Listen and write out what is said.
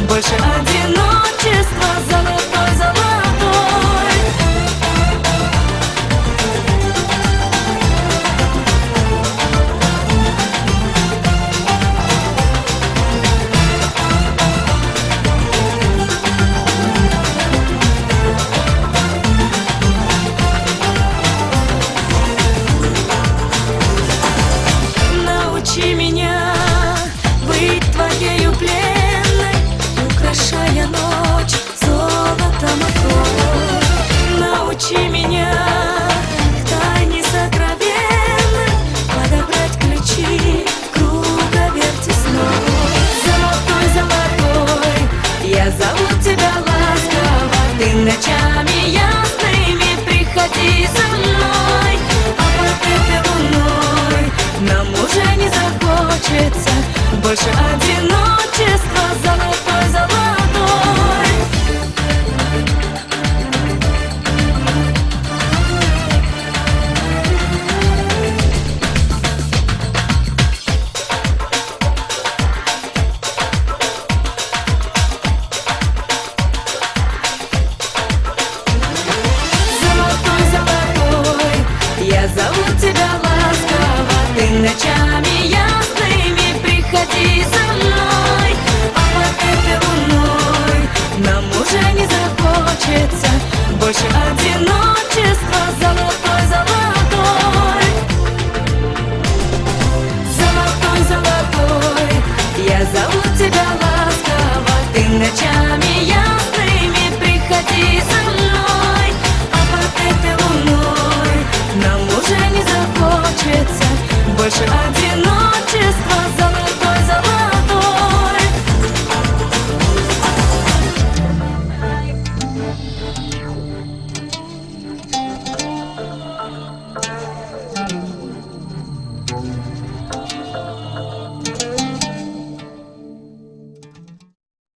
Больше одиночества, золотой, золотой. Научи меня быть твоею пленной, украшая ночь золотом оков. Научи меня к тайне сокровенной подобрать ключи круговерти снов. Золотой, золотой, я зову тебя ласково, ты ночами ясными приходи за мной. А под этой луной нам уже не захочется больше одиночества, золотой, золотой. Золотой, золотой, я зову тебя ласково, ты ночами ясными приходи за мной. А под этой луной нам уже не захочется больше одиночества.